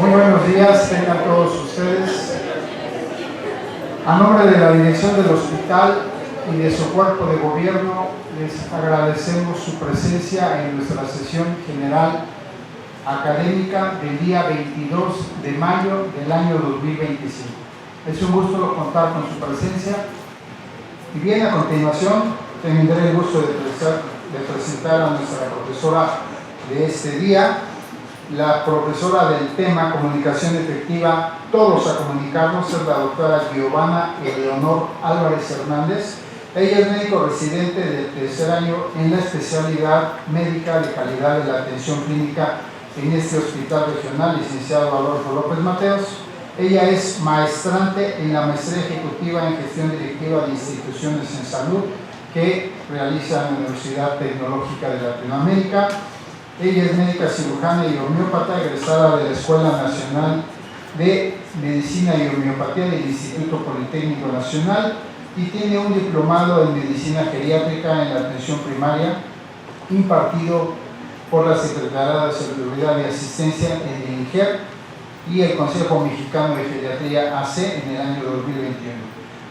Muy buenos días, tengan todos ustedes. A nombre de la dirección del hospital y de su cuerpo de gobierno, les agradecemos su presencia en nuestra sesión general académica del día 22 de mayo del año 2025. Es un gusto contar con su presencia. Y bien, a continuación tendré el gusto de presentar a nuestra profesora de este día, la profesora del tema Comunicación Efectiva, Todos a Comunicarnos, es la doctora Giovanna Eleonor Álvarez Hernández. Ella es médico residente del tercer año en la especialidad médica de calidad de la atención clínica en este hospital regional, licenciado Adolfo López Mateos. Ella es maestrante en la maestría ejecutiva en gestión directiva de instituciones en salud que realiza en la Universidad Tecnológica de Latinoamérica. Ella es médica cirujana y homeópata, egresada de la Escuela Nacional de Medicina y Homeopatía del Instituto Politécnico Nacional y tiene un diplomado en Medicina Geriátrica en la Atención Primaria impartido por la Secretaría de Seguridad y Asistencia en el INGER y el Consejo Mexicano de Geriatría AC en el año 2021.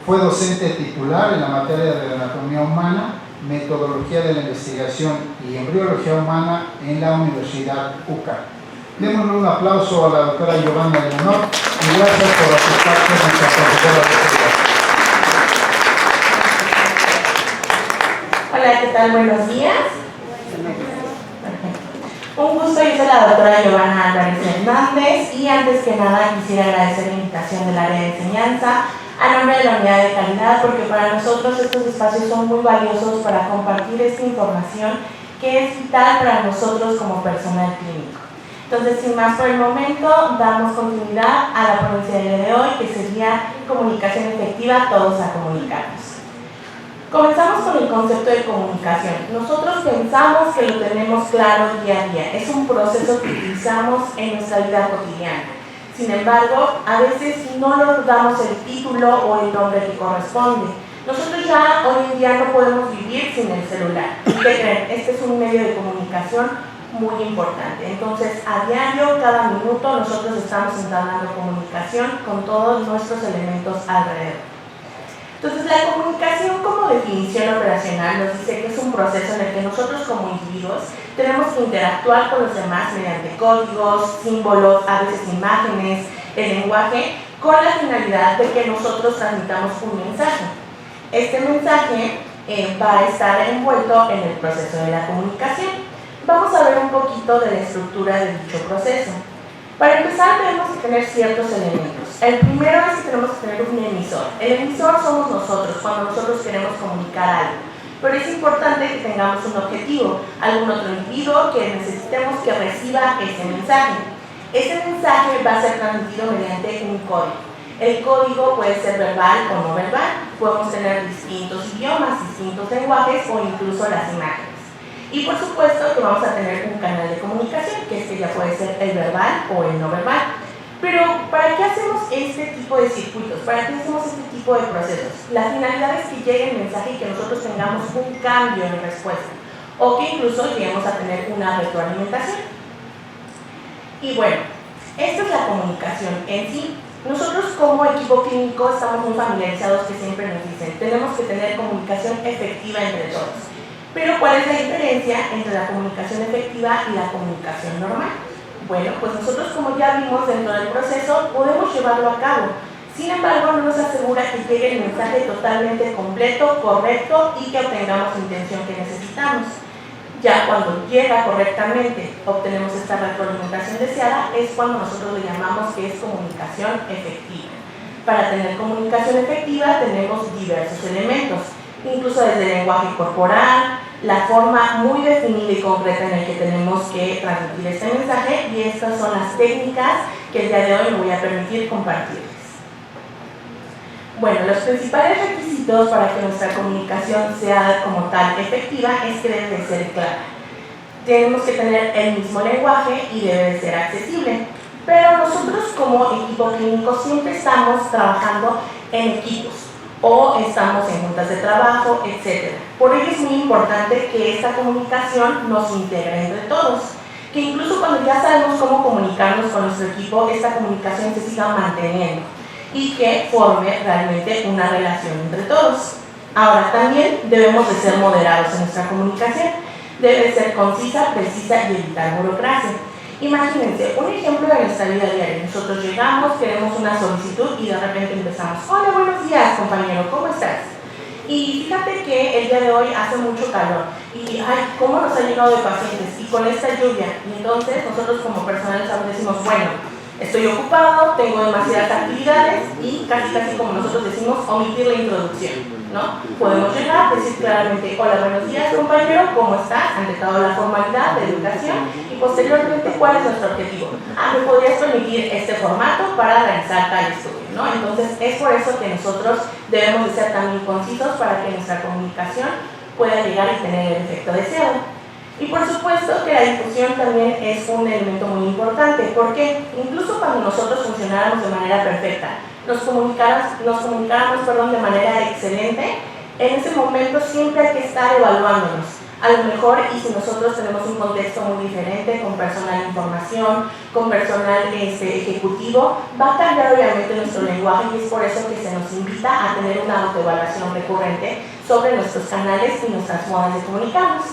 Fue docente titular en la materia de anatomía humana, metodología de la investigación y embriología humana en la Universidad UCA. Démosle un aplauso a la doctora Giovanna Eleonor y gracias por aceptar que es nuestra profesora de este día. Hola, ¿qué tal? Buenos días. Un gusto, yo soy la doctora Giovanna Álvarez Hernández y antes que nada quisiera agradecer la invitación del área de enseñanza a nombre de la unidad de calidad, porque para nosotros estos espacios son muy valiosos para compartir esta información que es vital para nosotros como personal clínico. Entonces, sin más por el momento, damos continuidad a la ponencia del día de hoy, que sería comunicación efectiva, todos a comunicarnos. Comenzamos con el concepto de comunicación. Nosotros pensamos que lo tenemos claro día a día, es un proceso que utilizamos en nuestra vida cotidiana. Sin embargo, a veces no nos damos el título o el nombre que corresponde. Nosotros ya hoy en día no podemos vivir sin el celular. ¿Qué creen? Este es un medio de comunicación muy importante. Entonces, a diario, cada minuto, nosotros estamos entablando comunicación con todos nuestros elementos alrededor. Entonces, la comunicación como definición operacional nos dice que es un proceso en el que nosotros como individuos tenemos que interactuar con los demás mediante códigos, símbolos, a veces imágenes, el lenguaje, con la finalidad de que nosotros transmitamos un mensaje. Este mensaje va a estar envuelto en el proceso de la comunicación. Vamos a ver un poquito de la estructura de dicho proceso. Para empezar, tenemos que tener ciertos elementos. El primero es que tenemos que tener un emisor. El emisor somos nosotros, cuando nosotros queremos comunicar algo. Pero es importante que tengamos un objetivo, algún otro individuo que necesitemos que reciba ese mensaje. Ese mensaje va a ser transmitido mediante un código. El código puede ser verbal o no verbal. Podemos tener distintos idiomas, distintos lenguajes o incluso las imágenes. Y por supuesto que vamos a tener un canal de comunicación, que este ya puede ser el verbal o el no verbal. Pero, ¿para qué hacemos este tipo de circuitos? ¿Para qué hacemos este tipo de procesos? La finalidad es que llegue el mensaje y que nosotros tengamos un cambio en respuesta, o que incluso lleguemos a tener una retroalimentación. Y bueno, esta es la comunicación en sí. Nosotros como equipo clínico estamos muy familiarizados, que siempre nos dicen, tenemos que tener comunicación efectiva entre todos. Pero, ¿cuál es la diferencia entre la comunicación efectiva y la comunicación normal? Bueno, pues nosotros, como ya vimos dentro del proceso, podemos llevarlo a cabo. Sin embargo, no nos asegura que llegue el mensaje totalmente completo, correcto y que obtengamos la intención que necesitamos. Ya cuando llega correctamente, obtenemos esta retroalimentación deseada, es cuando nosotros le llamamos que es comunicación efectiva. Para tener comunicación efectiva tenemos diversos elementos, incluso desde el lenguaje corporal, la forma muy definida y concreta en la que tenemos que transmitir este mensaje, y estas son las técnicas que el día de hoy me voy a permitir compartirles. Bueno, los principales requisitos para que nuestra comunicación sea como tal efectiva es que debe de ser clara. Tenemos que tener el mismo lenguaje y debe de ser accesible. Pero nosotros como equipo clínico siempre estamos trabajando en equipos o estamos en juntas de trabajo, etc. Por ello es muy importante que esta comunicación nos integre entre todos. que incluso cuando ya sabemos cómo comunicarnos con nuestro equipo, esta comunicación se siga manteniendo y que forme realmente una relación entre todos. Ahora, también debemos de ser moderados en nuestra comunicación. Debe ser concisa, precisa y evitar burocracia. Imagínense, un ejemplo de nuestra vida diaria. Nosotros llegamos, queremos una solicitud y de repente empezamos: hola, buenos días, compañero, ¿cómo estás? Y fíjate que el día de hoy hace mucho calor y ay, cómo nos ha llegado de pacientes y con esta lluvia. Y entonces nosotros como personal de salud decimos: bueno, estoy ocupado, tengo demasiadas actividades, y casi como nosotros decimos, omitir la introducción, ¿no? Podemos llegar, decir claramente: hola, buenos días, compañero, ¿cómo estás? Ante todo la formalidad de educación, y posteriormente, ¿cuál es nuestro objetivo? ¿Me podrías permitir este formato para realizar tal estudio, ¿no? Entonces es por eso que nosotros debemos de ser también concisos para que nuestra comunicación pueda llegar y tener el efecto deseado. Y por supuesto que la difusión también es un elemento muy importante, porque incluso cuando nosotros funcionáramos de manera perfecta, nos comunicáramos de manera excelente, en ese momento siempre hay que estar evaluándonos. A lo mejor, y si nosotros tenemos un contexto muy diferente, con personal de información, con personal ejecutivo, va a cambiar obviamente nuestro lenguaje, y es por eso que se nos invita a tener una autoevaluación recurrente sobre nuestros canales y nuestras modas de comunicarnos.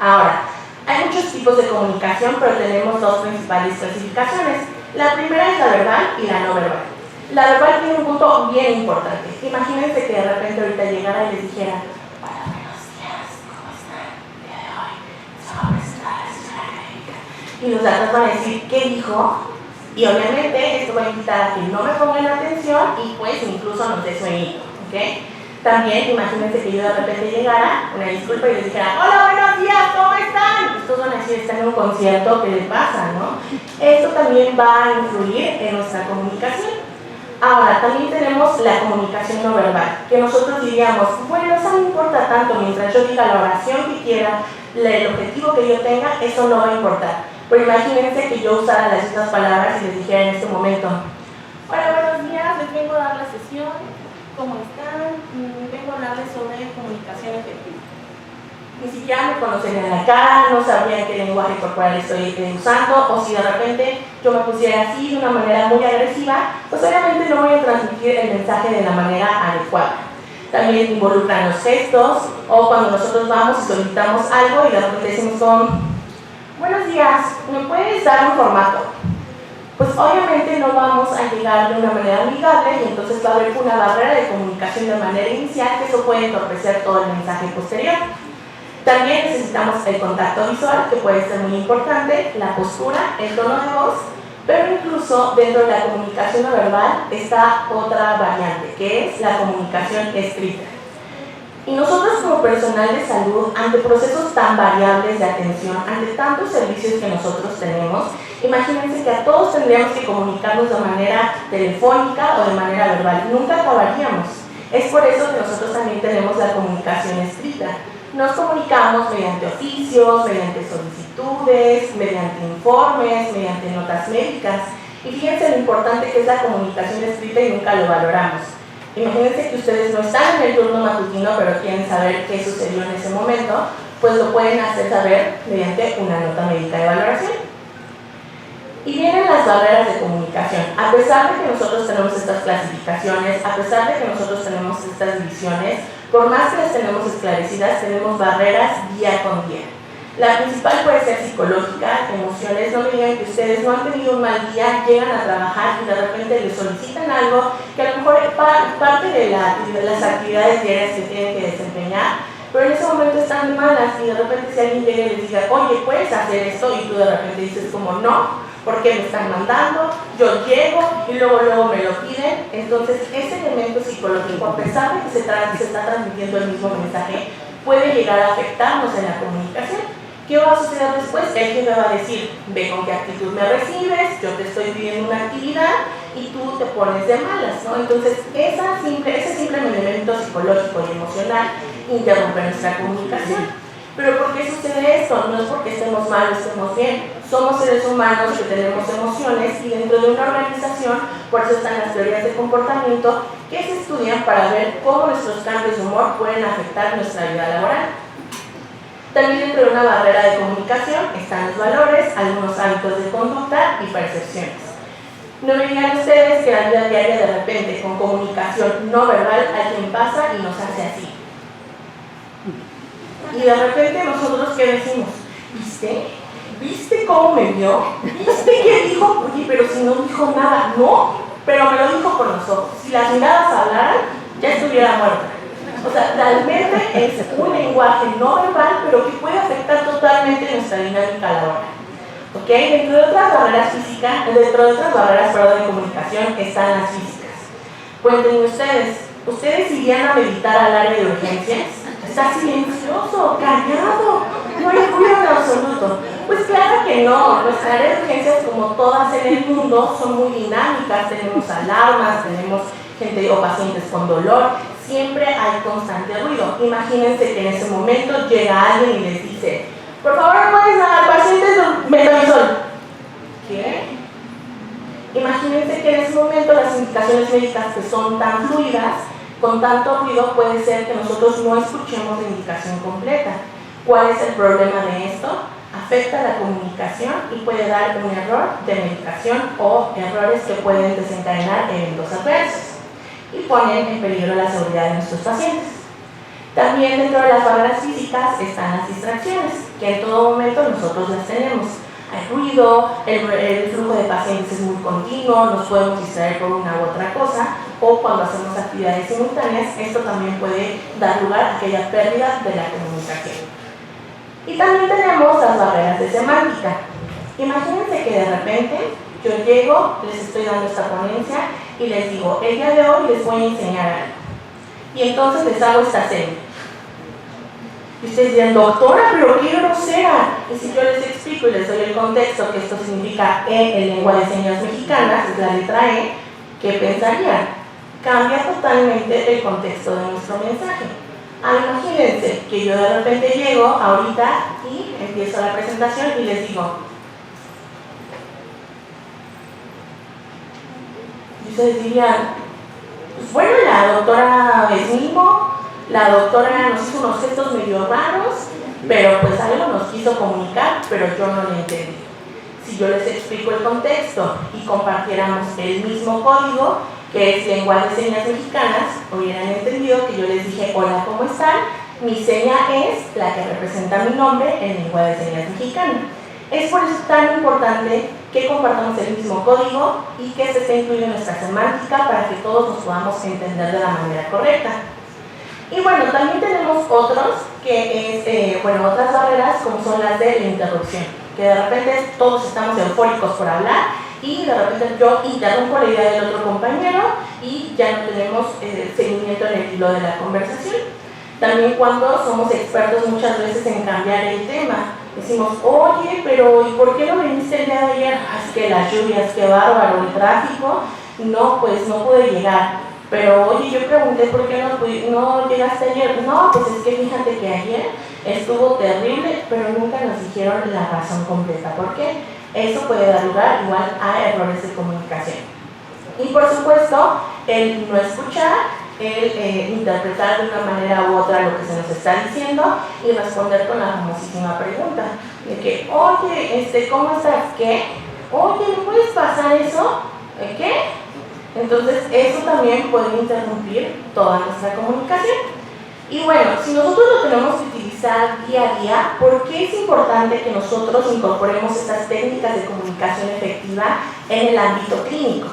Ahora, hay muchos tipos de comunicación, pero tenemos dos principales clasificaciones. La primera es la verbal y la no verbal. La verbal tiene un punto bien importante. Imagínense que de repente ahorita llegara y les dijera: hola, buenos días, ¿cómo están? El día de hoy se va a presentar la señora académica. Y los datos van a decir: ¿qué dijo? Y obviamente esto va a invitar a que no me pongan atención y pues incluso nos dé sueñito, ¿ok? También imagínense que yo de repente llegara, una disculpa, y les dijera: hola, buenos días, ¿cómo están? Estos van a decir: están en un concierto, ¿qué les pasa, no? Esto también va a influir en nuestra comunicación. Ahora, también tenemos la comunicación no verbal, que nosotros diríamos: bueno, eso no importa tanto, mientras yo diga la oración que quiera, el objetivo que yo tenga, eso no va a importar. Pero imagínense que yo usara las mismas palabras y les dijera en este momento: hola, buenos días, les vengo a dar la sesión. ¿Cómo están? Vengo a hablarles sobre comunicación efectiva. Ni siquiera me conocerían la cara, no sabrían qué lenguaje corporal estoy usando, o si de repente yo me pusiera así de una manera muy agresiva, pues obviamente no voy a transmitir el mensaje de la manera adecuada. También involucran los gestos, o cuando nosotros vamos y solicitamos algo y de repente decimos como: buenos días, ¿me puedes dar un formato? Pues obviamente no vamos a llegar de una manera amigable, y entonces va a haber una barrera de comunicación de manera inicial, que eso puede entorpecer todo el mensaje posterior. También necesitamos el contacto visual, que puede ser muy importante, la postura, el tono de voz, pero incluso dentro de la comunicación no verbal está otra variante, que es la comunicación escrita. Y nosotros como personal de salud, ante procesos tan variables de atención, ante tantos servicios que nosotros tenemos, imagínense que a todos tendríamos que comunicarnos de manera telefónica o de manera verbal. Nunca acabaríamos. Es por eso que nosotros también tenemos la comunicación escrita. Nos comunicamos mediante oficios, mediante solicitudes, mediante informes, mediante notas médicas. Y fíjense lo importante que es la comunicación escrita y nunca lo valoramos. Imagínense que ustedes no están en el turno matutino, pero quieren saber qué sucedió en ese momento, pues lo pueden hacer saber mediante una nota médica de valoración. Y vienen las barreras de comunicación. A pesar de que nosotros tenemos estas clasificaciones, a pesar de que nosotros tenemos estas divisiones, por más que las tenemos esclarecidas, tenemos barreras día con día. La principal puede ser psicológica, emociones. No me digan que ustedes no han tenido un mal día, llegan a trabajar y de repente les solicitan algo que a lo mejor es parte de las actividades diarias que tienen que desempeñar, pero en ese momento están de malas, y de repente si alguien llega y les dice: oye, ¿puedes hacer esto? Y tú de repente dices como: no, porque me están mandando, yo llego y luego me lo piden. Entonces ese elemento psicológico, a pesar de que se está transmitiendo el mismo mensaje, puede llegar a afectarnos en la comunicación. ¿Qué va a suceder después? El jefe va a decir: ve con qué actitud me recibes, yo te estoy pidiendo una actividad y tú te pones de malas, ¿no? Entonces ese simple elemento psicológico y emocional interrumpe nuestra comunicación. ¿Pero por qué sucede esto? No es porque estemos mal o estemos bien. Somos seres humanos que tenemos emociones, y dentro de una organización, por eso están las teorías de comportamiento que se estudian para ver cómo nuestros cambios de humor pueden afectar nuestra vida laboral. También dentro de una barrera de comunicación están los valores, algunos hábitos de conducta y percepciones. No me digan ustedes que en la vida diaria de repente con comunicación no verbal alguien pasa y nos hace así. Y de repente nosotros ¿qué decimos? ¿Viste? ¿Viste cómo me vio? ¿Viste qué dijo? Oye, pero si no dijo nada. No, pero me lo dijo con los ojos. Si las miradas hablaran, ya estuviera muerta. O sea, realmente es un lenguaje no verbal, pero que puede afectar totalmente nuestra dinámica laboral. ¿Ok? Dentro de otras barreras de comunicación están las físicas. Cuéntenme ¿ustedes irían a meditar al área de urgencias? Está silencioso, callado, no hay ruido en absoluto. Pues claro que no, nuestra área de urgencias, como todas en el mundo, son muy dinámicas, tenemos alarmas, tenemos gente o pacientes con dolor, siempre hay constante ruido. Imagínense que en ese momento llega alguien y les dice, por favor, ¿puedes dar al paciente metamizol? ¿Qué? Imagínense que en ese momento las indicaciones médicas que son tan fluidas, con tanto ruido, puede ser que nosotros no escuchemos la indicación completa. ¿Cuál es el problema de esto? Afecta la comunicación y puede dar un error de medicación o errores que pueden desencadenar eventos adversos y ponen en peligro la seguridad de nuestros pacientes. También dentro de las barreras físicas están las distracciones, que en todo momento nosotros las tenemos. Hay ruido, el flujo de pacientes es muy continuo, nos podemos distraer por una u otra cosa, o cuando hacemos actividades simultáneas, esto también puede dar lugar a aquella pérdida de la comunicación. Y también tenemos las barreras de semántica. Imagínense que de repente yo llego, les estoy dando esta ponencia y les digo, el día de hoy les voy a enseñar algo. Y entonces les hago esta seña. Y ustedes dirán, doctora, pero qué grosera. Y si yo les explico y les doy el contexto que esto significa E en lengua de señas mexicanas, es la letra E, ¿qué pensarían? Cambia totalmente el contexto de nuestro mensaje. Imagínense que yo de repente llego ahorita y empiezo la presentación y les digo, y ustedes dirían, pues bueno, la doctora es mimo, la doctora nos hizo unos gestos medio raros, pero pues algo nos quiso comunicar, pero yo no lo entendí. Si yo les explico el contexto y compartiéramos el mismo código, que es lengua de señas mexicanas, hubieran entendido que yo les dije, hola, ¿cómo están? Mi seña es la que representa mi nombre en lengua de señas mexicana. Es por eso tan importante que compartamos el mismo código y que se esté incluido en nuestra semántica para que todos nos podamos entender de la manera correcta. Y bueno, también tenemos otros que es, otras barreras como son las de la interrupción, que de repente todos estamos eufóricos por hablar y de repente yo interrumpo la idea del otro compañero y ya no tenemos seguimiento en el hilo de la conversación. También cuando somos expertos muchas veces en cambiar el tema, decimos, oye, pero ¿y por qué no viniste el día de ayer? Es que las lluvias, qué bárbaro, el tráfico, no, pues no pude llegar. Pero oye, yo pregunté por qué no llegaste ayer. No, pues es que fíjate que ayer estuvo terrible, pero nunca nos dijeron la razón completa. ¿Por qué? Eso puede dar lugar igual a errores de comunicación. Y por supuesto, el no escuchar, el interpretar de una manera u otra lo que se nos está diciendo y responder con la famosísima pregunta de que, oye, ¿cómo estás? ¿Qué? Oye, ¿me puedes pasar eso? ¿Qué? Entonces, eso también puede interrumpir toda nuestra comunicación. Y bueno, si nosotros lo tenemos que utilizar día a día, ¿por qué es importante que nosotros incorporemos estas técnicas de comunicación efectiva en el ámbito clínico?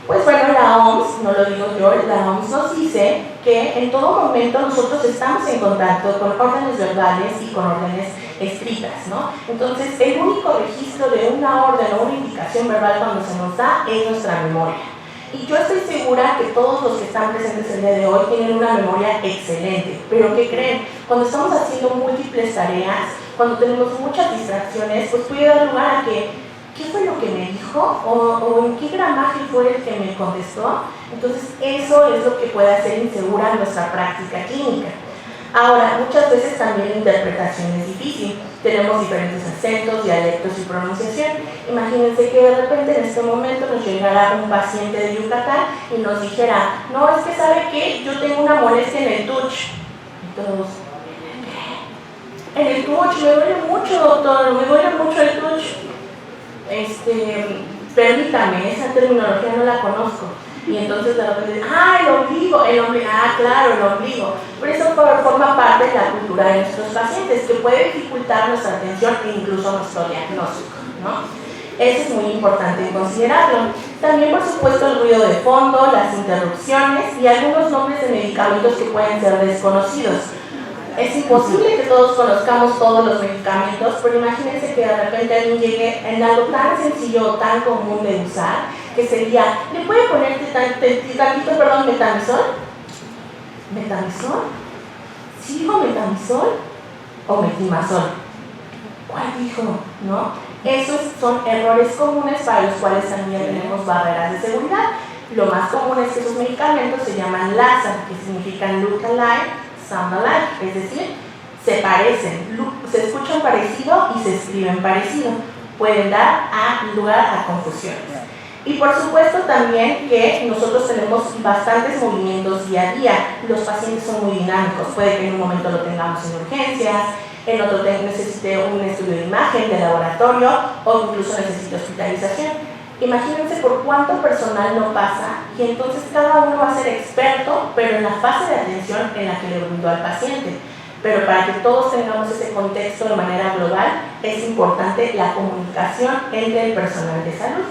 Pues bueno, la OMS, no lo digo yo, la OMS nos dice que en todo momento nosotros estamos en contacto con órdenes verbales y con órdenes escritas, ¿no? Entonces, el único registro de una orden o una indicación verbal cuando se nos da es nuestra memoria. Y yo estoy segura que todos los que están presentes el día de hoy tienen una memoria excelente. Pero ¿qué creen? Cuando estamos haciendo múltiples tareas, cuando tenemos muchas distracciones, pues puede dar lugar a que, ¿qué fue lo que me dijo? ¿O en qué gramaje fue el que me contestó? Entonces eso es lo que puede hacer insegura nuestra práctica clínica. Ahora, muchas veces también la interpretación es difícil. Tenemos diferentes acentos, dialectos y pronunciación. Imagínense que de repente en este momento nos llegara un paciente de Yucatán y nos dijera, no, es que ¿sabe qué? Yo tengo una molestia en el tuch. Y todos, ¿qué? en el touch, me duele mucho, doctor, me duele mucho el touch. Permítame, esa terminología no la conozco. Y entonces de repente, el ombligo, claro, el ombligo. Pero eso forma parte de la cultura de nuestros pacientes, que puede dificultar nuestra atención e incluso nuestro diagnóstico, ¿no? Eso es muy importante considerarlo. También, por supuesto, el ruido de fondo, las interrupciones y algunos nombres de medicamentos que pueden ser desconocidos. Es imposible que todos conozcamos todos los medicamentos, pero imagínense que de repente alguien llegue en algo tan sencillo o tan común de usar, que sería, ¿le puede poner tantito, metamizol? ¿Metamizol? ¿Sí dijo metamizol? ¿O metimazol? ¿Cuál dijo? ¿No? Esos son errores comunes para los cuales también tenemos barreras de seguridad. Lo más común es que esos medicamentos se llaman LASA, que significan look alike, sound alike, es decir, se parecen, se escuchan parecido y se escriben parecido. Pueden dar lugar a confusiones. Y por supuesto también que nosotros tenemos bastantes movimientos día a día. Los pacientes son muy dinámicos. Puede que en un momento lo tengamos en urgencias, en otro necesite un estudio de imagen de laboratorio o incluso necesite hospitalización. Imagínense por cuánto personal no pasa y entonces cada uno va a ser experto, pero en la fase de atención en la que le brindó al paciente. Pero para que todos tengamos ese contexto de manera global, es importante la comunicación entre el personal de salud.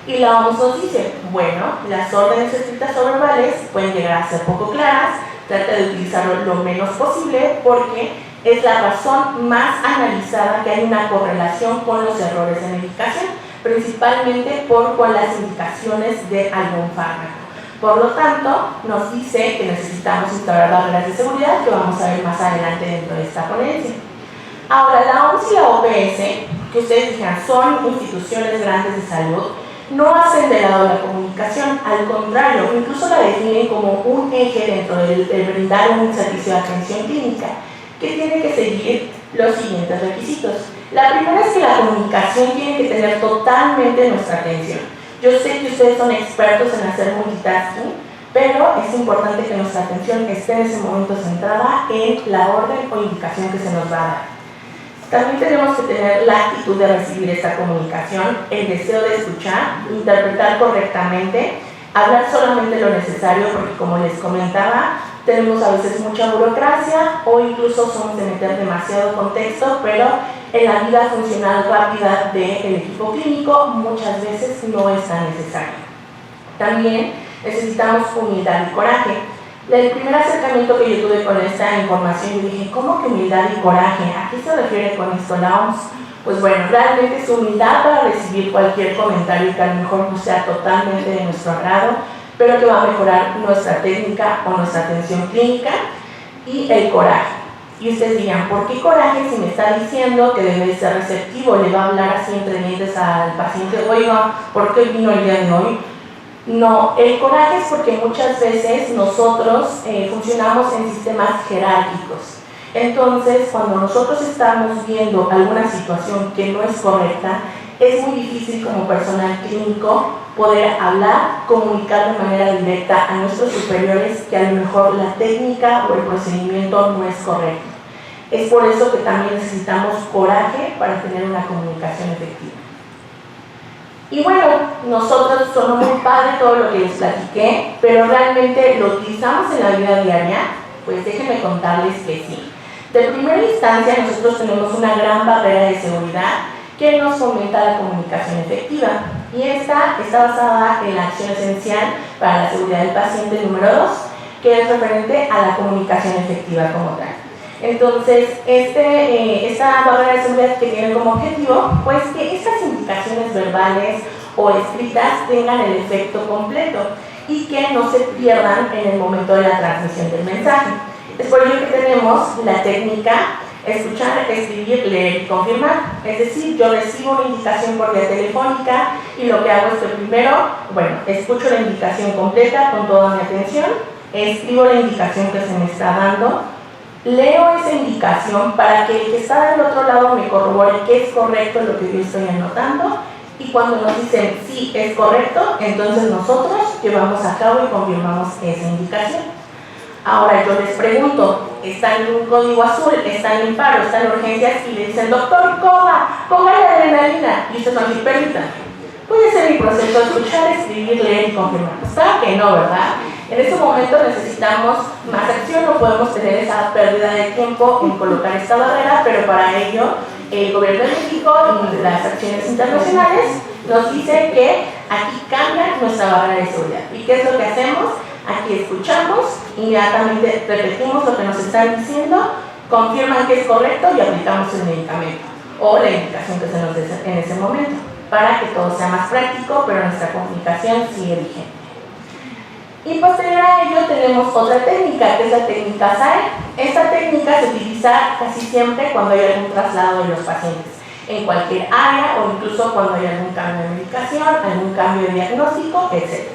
Y la OMS nos dice, bueno, las órdenes escritas o verbales pueden llegar a ser poco claras, trata de utilizarlo lo menos posible porque es la razón más analizada que hay una correlación con los errores de medicación, principalmente con las indicaciones de algún fármaco. Por lo tanto, nos dice que necesitamos instaurar barreras de seguridad, que vamos a ver más adelante dentro de esta ponencia. Ahora, la OMS y la OPS, que ustedes dijeron, son instituciones grandes de salud, no hacen de lado la comunicación, al contrario, incluso la definen como un eje dentro de brindar un servicio de atención clínica, que tiene que seguir los siguientes requisitos. La primera es que la comunicación tiene que tener totalmente nuestra atención. Yo sé que ustedes son expertos en hacer multitasking, pero es importante que nuestra atención esté en ese momento centrada en la orden o indicación que se nos va a dar. También tenemos que tener la actitud de recibir esta comunicación, el deseo de escuchar, interpretar correctamente, hablar solamente lo necesario, porque como les comentaba, tenemos a veces mucha burocracia o incluso somos de meter demasiado contexto, pero en la vida funcional rápida del equipo clínico muchas veces no es tan necesario. También necesitamos humildad y coraje. El primer acercamiento que yo tuve con esta información, yo dije, ¿cómo que humildad y coraje? ¿A qué se refiere con esto la OMS? Pues bueno, realmente es humildad para recibir cualquier comentario que a lo mejor no sea totalmente de nuestro agrado, pero que va a mejorar nuestra técnica o nuestra atención clínica, y el coraje. Y ustedes dirán, ¿por qué coraje si me está diciendo que debe ser receptivo? Le va a hablar así entre dientes al paciente, oiga, ¿por qué vino el día de hoy? No, el coraje es porque muchas veces nosotros funcionamos en sistemas jerárquicos. Entonces, cuando nosotros estamos viendo alguna situación que no es correcta, es muy difícil como personal clínico poder hablar, comunicar de manera directa a nuestros superiores que a lo mejor la técnica o el procedimiento no es correcto. Es por eso que también necesitamos coraje para tener una comunicación efectiva. Y bueno, nosotros somos muy padre todo lo que les platiqué, pero realmente lo utilizamos en la vida diaria. Pues déjenme contarles que sí. De primera instancia, nosotros tenemos una gran barrera de seguridad que nos fomenta la comunicación efectiva, y esta está basada en la acción esencial para la seguridad del paciente número 2, que es referente a la comunicación efectiva como tal. Entonces, esta barrera de seguridad que tiene como objetivo, pues que estas indicaciones verbales o escritas tengan el efecto completo y que no se pierdan en el momento de la transmisión del mensaje. Es por ello que tenemos la técnica escuchar, escribir, leer y confirmar. Es decir, yo recibo una indicación por vía telefónica y lo que hago es que primero, escucho la indicación completa con toda mi atención, escribo la indicación que se me está dando, leo esa indicación para que el que está del otro lado me corrobore que es correcto lo que yo estoy anotando, y cuando nos dicen sí, es correcto, entonces nosotros llevamos a cabo y confirmamos esa indicación. Ahora yo les pregunto, está en un código azul, está en paro, está en urgencias y le dicen, doctor, póngale adrenalina. Y usted no dice, permítame, voy a hacer mi proceso, escuchar, escribir, leer y confirmar. Pues claro que no, ¿verdad? En ese momento necesitamos más acción, no podemos tener esa pérdida de tiempo en colocar esta barrera, pero para ello el gobierno de México y las acciones internacionales nos dice que aquí cambia nuestra barrera de seguridad. ¿Y qué es lo que hacemos? Aquí escuchamos, inmediatamente repetimos lo que nos están diciendo, confirman que es correcto y aplicamos el medicamento o la indicación que se nos dé en ese momento, para que todo sea más práctico, pero nuestra comunicación sigue vigente. Y posterior a ello tenemos otra técnica, que es la técnica SAE. Esta técnica se utiliza casi siempre cuando hay algún traslado de los pacientes, en cualquier área o incluso cuando hay algún cambio de medicación, algún cambio de diagnóstico, etc.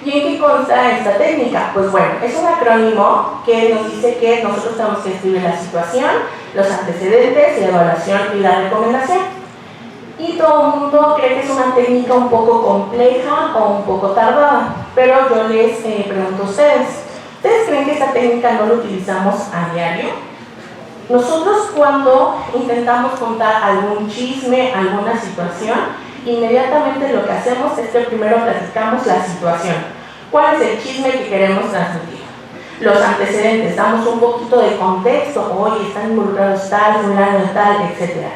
¿Y en qué consta esta técnica? Pues bueno, es un acrónimo que nos dice que nosotros tenemos que escribir la situación, los antecedentes, la evaluación y la recomendación. Y todo el mundo cree que es una técnica un poco compleja o un poco tardada, pero yo les pregunto a ustedes, ¿ustedes creen que esta técnica no la utilizamos a diario? Nosotros cuando intentamos contar algún chisme, alguna situación, inmediatamente lo que hacemos es que primero platicamos la situación. ¿Cuál es el chisme que queremos transmitir? Los antecedentes, damos un poquito de contexto, oye, están involucrados tal, fulano, tal, etc.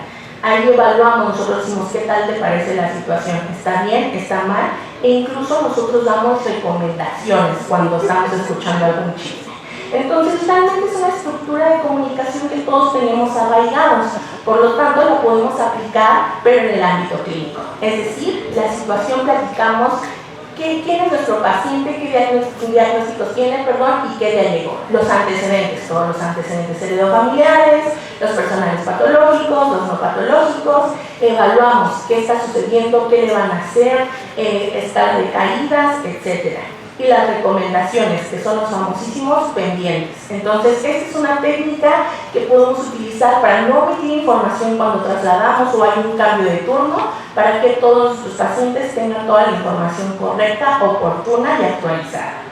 Ahí evaluamos, nosotros decimos qué tal te parece la situación, está bien, está mal, e incluso nosotros damos recomendaciones cuando estamos escuchando algún chisme. Entonces, realmente es una estructura de comunicación que todos tenemos arraigados, por lo tanto la podemos aplicar, pero en el ámbito clínico. Es decir, la situación platicamos quién es nuestro paciente, qué diagnósticos tiene, y qué día llegó. Los antecedentes, todos los antecedentes heredofamiliares, los personales patológicos, los no patológicos, evaluamos qué está sucediendo, qué le van a hacer, estar de caídas, etc. Y las recomendaciones, que son los famosísimos pendientes. Entonces, esta es una técnica que podemos utilizar para no omitir información cuando trasladamos o hay un cambio de turno, para que todos los pacientes tengan toda la información correcta, oportuna y actualizada.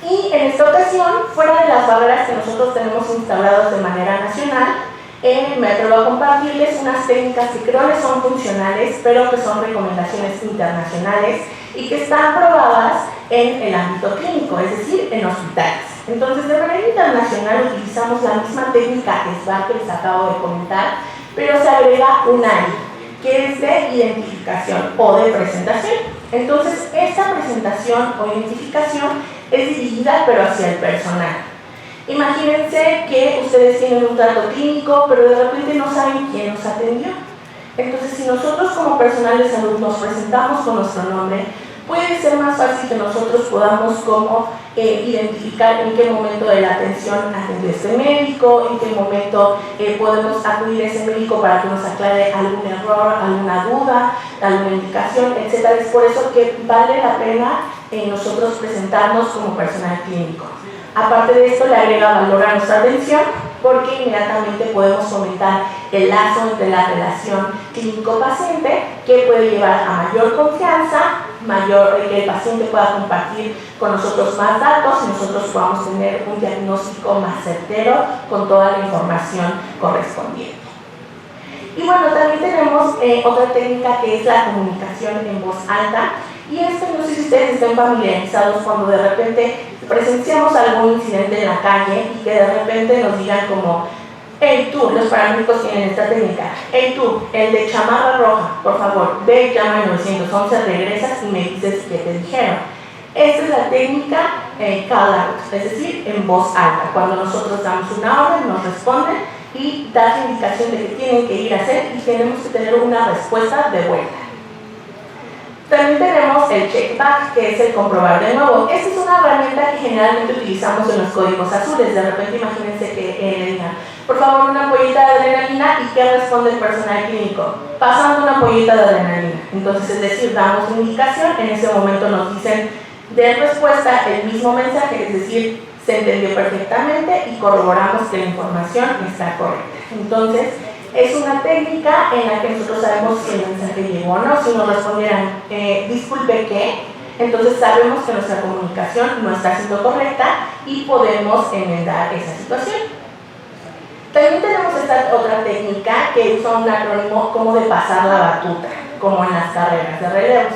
Y en esta ocasión, fuera de las barreras que nosotros tenemos instauradas de manera nacional, me atrevo a compartirles unas técnicas que creo que son funcionales, pero que son recomendaciones internacionales y que están probadas en el ámbito clínico, es decir, en hospitales. Entonces, de manera internacional utilizamos la misma técnica SBAR que les acabo de comentar, pero se agrega un I, que es de identificación o de presentación. Entonces, esta presentación o identificación es dirigida, pero hacia el personal. Imagínense que ustedes tienen un trato clínico, pero de repente no saben quién nos atendió. Entonces, si nosotros como personal de salud nos presentamos con nuestro nombre, puede ser más fácil que nosotros podamos identificar en qué momento de la atención atendió este médico, en qué momento podemos acudir a ese médico para que nos aclare algún error, alguna duda, alguna indicación, etc. Es por eso que vale la pena nosotros presentarnos como personal clínico. Aparte de esto, le agrega valor a nuestra atención porque inmediatamente podemos fomentar el lazo entre la relación clínico-paciente, que puede llevar a mayor confianza, que el paciente pueda compartir con nosotros más datos y nosotros podamos tener un diagnóstico más certero con toda la información correspondiente. Y bueno, también tenemos otra técnica que es la comunicación en voz alta. Y esto, no sé si ustedes estén familiarizados cuando de repente presenciamos algún incidente en la calle y que de repente nos digan como, hey tú, los paramédicos tienen esta técnica, hey tú, el de chamarra roja, por favor, ve y llama al 911, regresas y me dices qué te dijeron. Esta es la técnica call out, es decir, en voz alta. Cuando nosotros damos una orden, nos responden y da la indicación de que tienen que ir a hacer y tenemos que tener una respuesta de vuelta. También tenemos el check back, que es el comprobar de nuevo. Esta es una herramienta que generalmente utilizamos en los códigos azules. De repente imagínense que le digan, por favor, una ampolleta de adrenalina, y ¿qué responde el personal clínico? Pasando una ampolleta de adrenalina. Entonces, es decir, damos una indicación, en ese momento nos dicen de respuesta el mismo mensaje, es decir, se entendió perfectamente y corroboramos que la información está correcta. Entonces, es una técnica en la que nosotros sabemos si el mensaje llegó o no. Si nos respondieran, disculpe, ¿qué? Entonces sabemos que nuestra comunicación no está siendo correcta y podemos enmendar esa situación. También tenemos esta otra técnica que usa un acrónimo como de pasar la batuta, como en las carreras de relevos.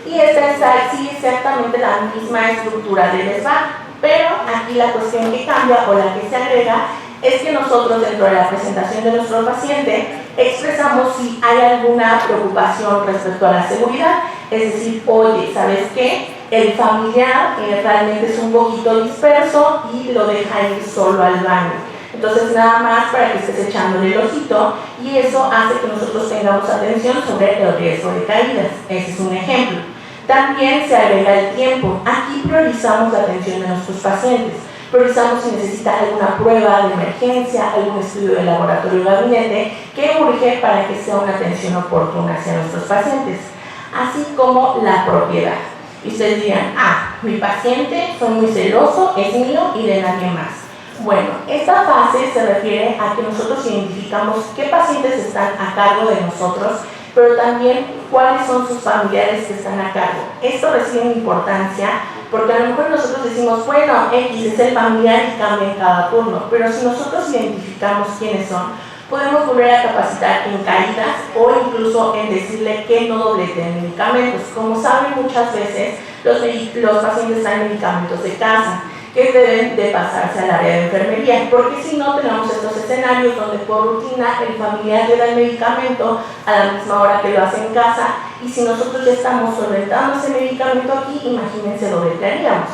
Y esta es exactamente la misma estructura del SBAT, pero aquí la cuestión que cambia o la que se agrega es que nosotros dentro de la presentación de nuestro paciente expresamos si hay alguna preocupación respecto a la seguridad, es decir, oye, ¿sabes qué? El familiar realmente es un poquito disperso y lo deja ir solo al baño. Entonces nada más para que estés echándole el ojito y eso hace que nosotros tengamos atención sobre el riesgo de caídas. Ese es un ejemplo. También se agrega el tiempo. Aquí priorizamos la atención de nuestros pacientes. Priorizamos si necesita alguna prueba de emergencia, algún estudio de laboratorio o gabinete que urge para que sea una atención oportuna hacia nuestros pacientes, así como la propiedad. Y ustedes dirán, mi paciente, soy muy celoso, es mío y de nadie más. Bueno, esta fase se refiere a que nosotros identificamos qué pacientes están a cargo de nosotros, pero también cuáles son sus familiares que están a cargo. Esto recibe importancia porque a lo mejor nosotros decimos, bueno, X es el familiar y cambia en cada turno, pero si nosotros identificamos quiénes son, podemos volver a capacitar en caídas o incluso en decirle que no dobleten medicamentos. Como saben, muchas veces los pacientes traen medicamentos de casa que deben de pasarse al área de enfermería, porque si no tenemos estos escenarios donde por rutina el familiar le da el medicamento a la misma hora que lo hace en casa, y si nosotros ya estamos solventando ese medicamento aquí, imagínense lo que haríamos.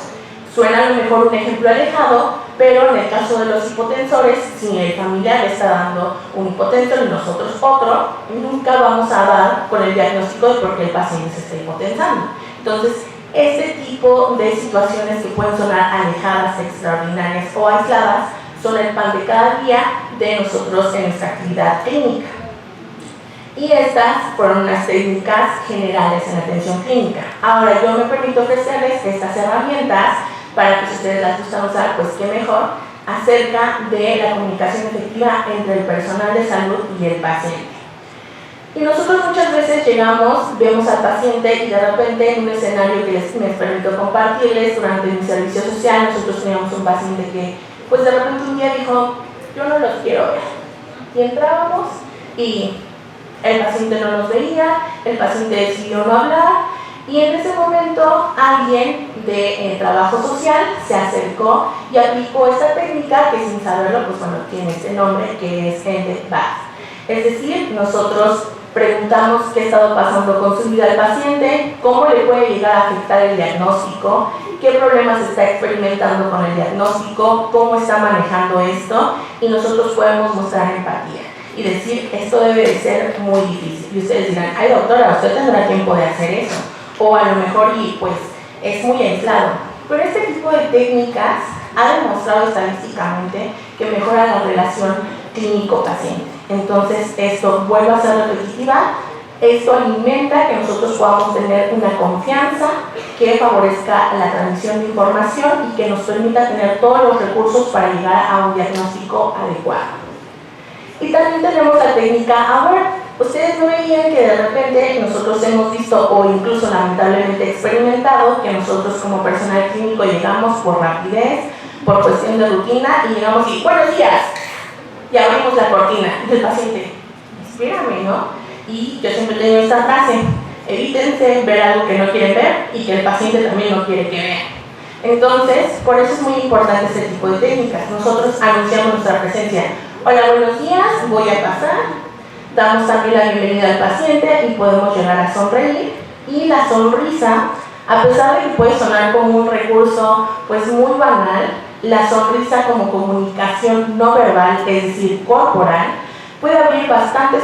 Suena a lo mejor un ejemplo alejado, pero en el caso de los hipotensores, si el familiar le está dando un hipotensor y nosotros otro, nunca vamos a dar con el diagnóstico de por qué el paciente se está hipotensando. Entonces, este tipo de situaciones que pueden sonar alejadas, extraordinarias o aisladas son el pan de cada día de nosotros en nuestra actividad clínica. Y estas fueron unas técnicas generales en la atención clínica. Ahora yo me permito ofrecerles estas herramientas para que si ustedes las gustan usar, pues qué mejor, acerca de la comunicación efectiva entre el personal de salud y el paciente. Y nosotros muchas veces llegamos, vemos al paciente y de repente en un escenario que me permito compartirles durante mi servicio social, nosotros teníamos un paciente que pues de repente un día dijo, yo no los quiero ver. Y entrábamos y el paciente no nos veía, el paciente decidió no hablar y en ese momento alguien de trabajo social se acercó y aplicó esta técnica que sin saberlo, pues bueno, tiene este nombre que es ENDET-BAT. Es decir, nosotros preguntamos qué ha estado pasando con su vida al paciente, cómo le puede llegar a afectar el diagnóstico, qué problemas está experimentando con el diagnóstico, cómo está manejando esto, y nosotros podemos mostrar empatía y decir, esto debe de ser muy difícil. Y ustedes dirán, ay doctora, usted tendrá tiempo de hacer eso, o a lo mejor y pues es muy aislado. Pero este tipo de técnicas ha demostrado estadísticamente que mejora la relación clínico-paciente. Entonces esto vuelve a ser repetitiva, esto alimenta que nosotros podamos tener una confianza que favorezca la transmisión de información y que nos permita tener todos los recursos para llegar a un diagnóstico adecuado. Y también tenemos la técnica AWARE. Ustedes no veían que de repente nosotros hemos visto o incluso lamentablemente experimentado que nosotros como personal clínico llegamos por rapidez, por cuestión de rutina y llegamos y ¡buenos días! Y abrimos la cortina del paciente. Espérame, ¿no? Y yo siempre tengo esta frase, evítense ver algo que no quieren ver y que el paciente también no quiere que vean. Entonces, por eso es muy importante este tipo de técnicas. Nosotros anunciamos nuestra presencia. Hola, buenos días, voy a pasar. Damos también la bienvenida al paciente y podemos llegar a sonreír. Y la sonrisa, a pesar de que puede sonar como un recurso pues muy banal, la sonrisa como comunicación no verbal, es decir, corporal, puede abrir bastantes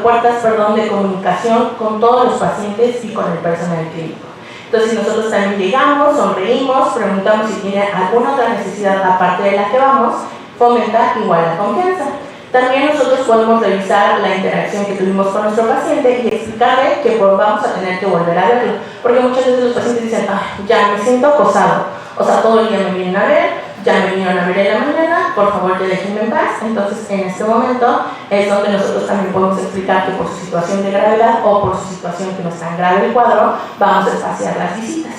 puertas de comunicación con todos los pacientes y con el personal clínico. Entonces nosotros también llegamos, sonreímos, preguntamos si tiene alguna otra necesidad aparte de la que vamos, fomenta igual la confianza. También nosotros podemos revisar la interacción que tuvimos con nuestro paciente y explicarle que vamos a tener que volver a verlo, porque muchas veces los pacientes dicen, ya me siento acosado, o sea, todo el día me vienen a ver, ya me vinieron vinieron a ver en la mañana, por favor que déjenme en paz. Entonces en este momento es donde nosotros también podemos explicar que por su situación de gravedad o por su situación que no es tan grave el cuadro, vamos a espaciar las visitas